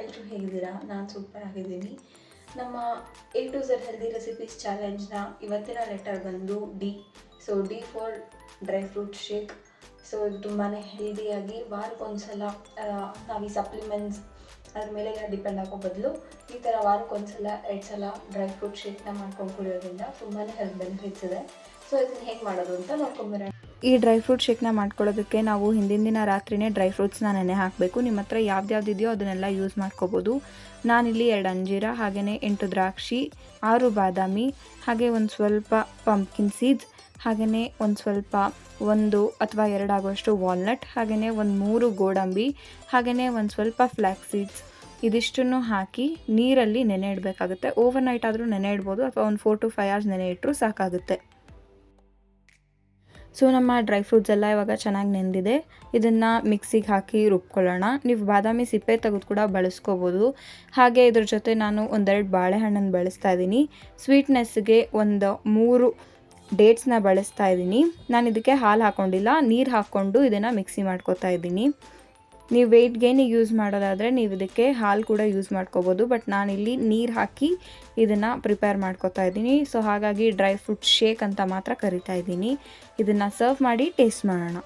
ಎಲ್ಲರೂ ಹೇಗಿದ್ದೀರಾ? ನಾನು ಸೂಪರ್ ಆಗಿದ್ದೀನಿ. ನಮ್ಮ A to Z healthy recipes ಚಾಲೆಂಜ್ನ ಇವತ್ತಿನ ಲೆಟರ್ ಬಂದು D. So D for dry fruit shake. So ಇದು ತುಂಬಾ ಹೆಲ್ದಿಯಾಗಿ ವಾರಕ್ಕೊಂದ್ಸಲ ನಾವು ಈ ಸಪ್ಲಿಮೆಂಟ್ಸ್ ಅದ್ರ ಮೇಲೆ ಡಿಪೆಂಡ್ ಆಗೋ ಬದಲು ಈ ಥರ ವಾರಕ್ಕೊಂದ್ಸಲ 2 ಸಲ ಡ್ರೈ ಫ್ರೂಟ್ ಶೇಕ್ನ ಮಾಡ್ಕೊಂಡು ಕುಡಿಯೋದ್ರಿಂದ ತುಂಬಾ ಹೆಲ್ತ್ ಬೆನಿಫಿಟ್ಸ್ ಇದೆ. ಸೊ ಇದನ್ನು ಹೇಗೆ ಮಾಡೋದು ಅಂತ ನೋಡ್ಕೊಂಬರೋಣ. ಈ ಡ್ರೈ ಫ್ರೂಟ್ ಶೇಕ್ನ ಮಾಡ್ಕೊಳ್ಳೋದಕ್ಕೆ ನಾವು ಹಿಂದಿನ ದಿನ ರಾತ್ರಿನೇ ಡ್ರೈ ಫ್ರೂಟ್ಸ್ನ ನೆನೆ ಹಾಕಬೇಕು. ನಿಮ್ಮ ಹತ್ರ ಯಾವ್ದ್ಯಾವ್ದಿದೆಯೋ ಅದನ್ನೆಲ್ಲ ಯೂಸ್ ಮಾಡ್ಕೋಬೋದು. ನಾನಿಲ್ಲಿ 2 ಅಂಜೀರ, ಹಾಗೆಯೇ 8 ದ್ರಾಕ್ಷಿ, 6 ಬಾದಾಮಿ, ಹಾಗೆ ಒಂದು ಸ್ವಲ್ಪ ಪಂಪ್ಕಿನ್ ಸೀಡ್ಸ್, ಹಾಗೆಯೇ ಒಂದು ಸ್ವಲ್ಪ 1 ಅಥವಾ 2 ಆಗುವಷ್ಟು ವಾಲ್ನಟ್, ಹಾಗೆಯೇ ಒಂದು 3 ಗೋಡಂಬಿ, ಹಾಗೆಯೇ ಒಂದು ಸ್ವಲ್ಪ ಫ್ಲ್ಯಾಕ್ಸ್ ಸೀಡ್ಸ್, ಇದಿಷ್ಟನ್ನು ಹಾಕಿ ನೀರಲ್ಲಿ ನೆನೆ ಇಡಬೇಕಾಗುತ್ತೆ. ಓವರ್ನೈಟ್ ಆದರೂ ನೆನೆ ಇಡ್ಬೋದು ಅಥವಾ ಒಂದು 4 to 5 hours ನೆನೆ ಇಟ್ಟರೂ ಸಾಕಾಗುತ್ತೆ. ಸೊ ನಮ್ಮ ಡ್ರೈ ಫ್ರೂಟ್ಸ್ ಎಲ್ಲ ಇವಾಗ ಚೆನ್ನಾಗಿ ನೆಂದಿದೆ. ಇದನ್ನು ಮಿಕ್ಸಿಗೆ ಹಾಕಿ ರುಬ್ಕೊಳ್ಳೋಣ. ನೀವು ಬಾದಾಮಿ ಸಿಪ್ಪೆ ತೆಗೆದು ಕೂಡ ಬಳಸ್ಕೋಬೋದು. ಹಾಗೆ ಇದ್ರ ಜೊತೆ ನಾನು 1-2 ಬಾಳೆಹಣ್ಣನ್ನು ಬಳಸ್ತಾ ಇದ್ದೀನಿ. ಸ್ವೀಟ್ನೆಸ್ಗೆ ಒಂದು 3 ಡೇಟ್ಸ್ನ ಬಳಸ್ತಾ ಇದ್ದೀನಿ. ನಾನು ಇದಕ್ಕೆ ಹಾಲು ಹಾಕ್ಕೊಂಡಿಲ್ಲ, ನೀರು ಹಾಕ್ಕೊಂಡು ಇದನ್ನು ಮಿಕ್ಸಿ ಮಾಡ್ಕೊತಾ ಇದ್ದೀನಿ. ನೀವು ವೆಯ್ಟ್ ಗೇನಿಗೆ ಯೂಸ್ ಮಾಡೋದಾದರೆ ನೀವು ಇದಕ್ಕೆ ಹಾಲು ಕೂಡ ಯೂಸ್ ಮಾಡ್ಕೋಬೋದು. ಬಟ್ ನಾನಿಲ್ಲಿ ನೀರು ಹಾಕಿ ಇದನ್ನು ಪ್ರಿಪೇರ್ ಮಾಡ್ಕೊತಾ ಇದ್ದೀನಿ. ಸೊ ಹಾಗಾಗಿ ಡ್ರೈ ಫ್ರೂಟ್ ಶೇಕ್ ಅಂತ ಮಾತ್ರ ಕರಿತಾ ಇದ್ದೀನಿ. ಇದನ್ನು ಸರ್ವ್ ಮಾಡಿ ಟೇಸ್ಟ್ ಮಾಡೋಣ.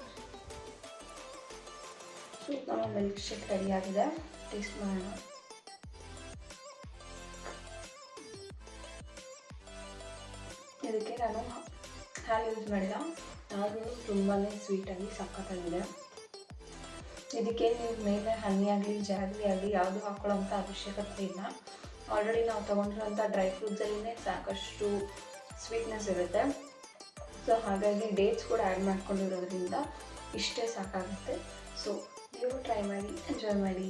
ನಮ್ಮ ಮಿಲ್ಕ್ ಶೇಕ್ ರೆಡಿ ಆಗಿದೆ, ಟೇಸ್ಟ್ ಮಾಡೋಣ. ಇದಕ್ಕೆ ನಾನು ಹಾಲು ಯೂಸ್ ಮಾಡಿಲ್ಲ, ಹಾಲು ತುಂಬಾ ಸ್ವೀಟಾಗಿ ಸಖತ್ತಾಗಿದೆ. ಇದಕ್ಕೆ ನೀವು ಮೇಲೆ ಹನಿ ಆಗಲಿ ಜಾಗರಿ ಆಗಲಿ ಯಾವುದು ಹಾಕೊಳ್ಳೋಂಥ ಅವಶ್ಯಕತೆ ಇಲ್ಲ. ಆಲ್ರೆಡಿ ನಾವು ತೊಗೊಂಡಿರೋಂಥ ಡ್ರೈ ಫ್ರೂಟ್ಸಲ್ಲಿನೇ ಸಾಕಷ್ಟು ಸ್ವೀಟ್ನೆಸ್ ಇರುತ್ತೆ. ಸೊ ಹಾಗಾಗಿ ಡೇಟ್ಸ್ ಕೂಡ ಆ್ಯಡ್ ಮಾಡ್ಕೊಂಡಿರೋದ್ರಿಂದ ಇಷ್ಟೇ ಸಾಕಾಗುತ್ತೆ. ಸೊ ನೀವು ಟ್ರೈ ಮಾಡಿ, ಎಂಜಾಯ್ ಮಾಡಿ.